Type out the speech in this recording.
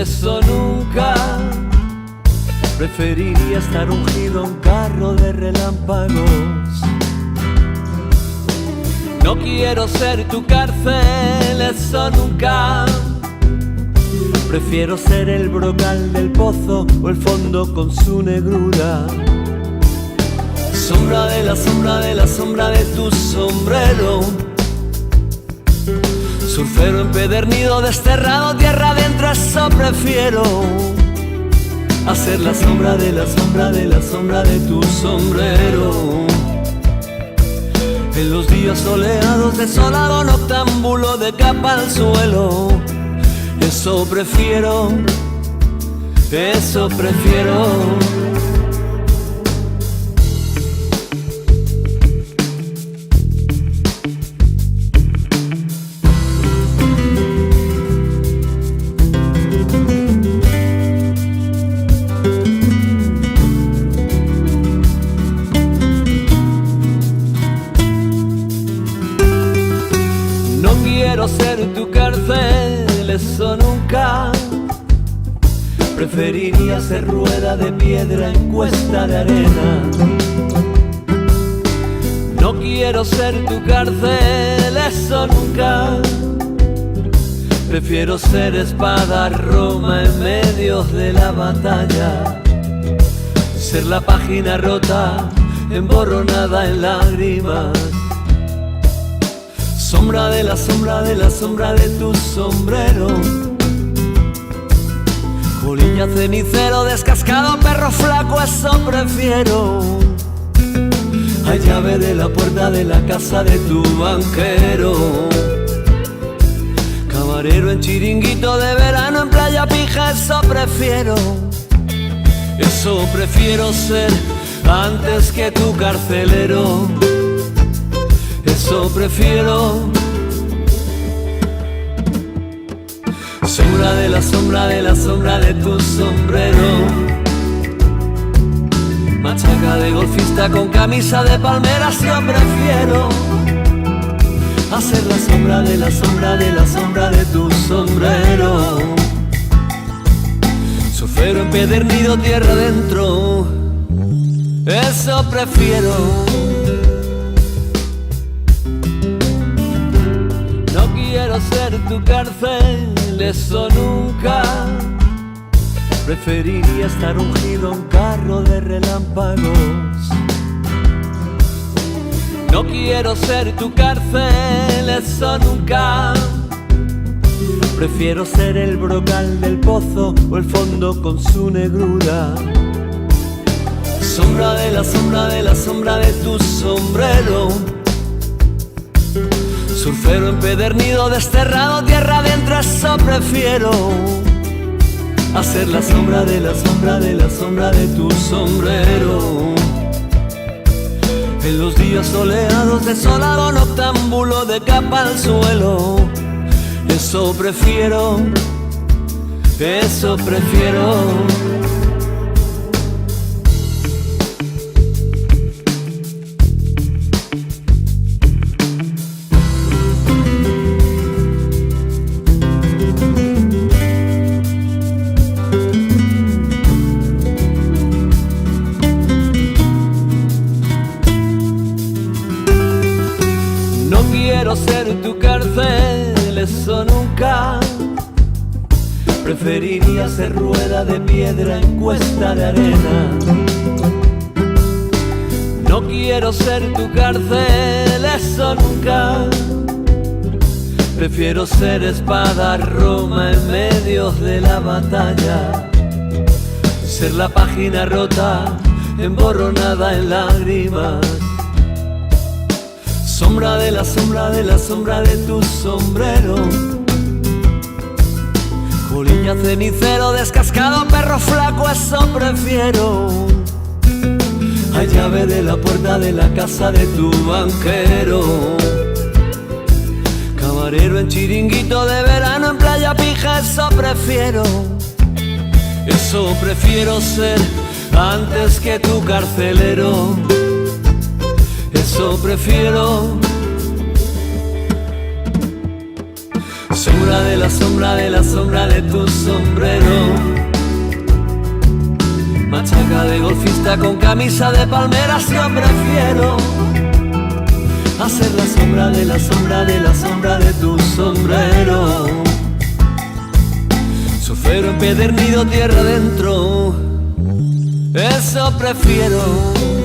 eso nunca. Preferiría estar ungido a un carro de relámpagos. No quiero ser tu cárcel, eso nunca. Prefiero ser el brocal del pozo o el fondo con su negrura. Sombra de la sombra de la sombra de tu sombrero. Surfero empedernido, desterrado tierra adentro, eso prefiero. A ser la sombra de la sombra de la sombra de tu sombrero. En los días soleados, desolado, noctámbulo de capa al suelo. Eso prefiero, eso prefiero. No quiero ser tu cárcel, eso nunca. Preferiría ser rueda de piedra en cuesta de arena. No quiero ser tu cárcel, eso nunca. Prefiero ser espada Roma en medio de la batalla. Ser la página rota, emborronada en lágrimas. Sombra de la sombra de la sombra de tu sombrero. Colilla cenicero, descascado, perro flaco, eso prefiero. A llave de la puerta de la casa de tu banquero. Camarero en chiringuito de verano, en playa pija, eso prefiero. Eso prefiero ser antes que tu carcelero. Eso prefiero. Sombra de la sombra de la sombra de tu sombrero. Machaca de golfista con camisa de palmeras, yo prefiero. A ser la sombra de la sombra de la sombra de tu sombrero. Surfero empedernido tierra adentro, eso prefiero. Quiero ser tu cárcel, eso nunca. Preferiría estar ungido a un carro de relámpagos. No quiero ser tu cárcel, eso nunca. Prefiero ser el brocal del pozo o el fondo con su negrura. Sombra de la sombra de la sombra de tu sombrero. Surfero empedernido, desterrado tierra adentro, eso prefiero. A ser la sombra de la sombra de la sombra de tu sombrero. En los días soleados, desolado, noctámbulo de capa al suelo. Eso prefiero, eso prefiero. No quiero ser tu cárcel, eso nunca. Preferiría ser rueda de piedra en cuesta de arena. No quiero ser tu cárcel, eso nunca. Prefiero ser espada Roma en medio de la batalla. Ser la página rota, emborronada en lágrimas. Sombra de la sombra de la sombra de tu sombrero. Colilla cenicero, descascado, perro flaco, eso prefiero. A llave de la puerta de la casa de tu banquero. Camarero en chiringuito de verano, en playa pija, eso prefiero. Eso prefiero ser antes que tu carcelero. Eso prefiero. Sombra de la sombra de la sombra de tu sombrero. machaca de golfista con camisa de palmeras, yo prefiero hacer la sombra de la sombra de la sombra de tu sombrero. Sofero empedernido tierra adentro, eso prefiero.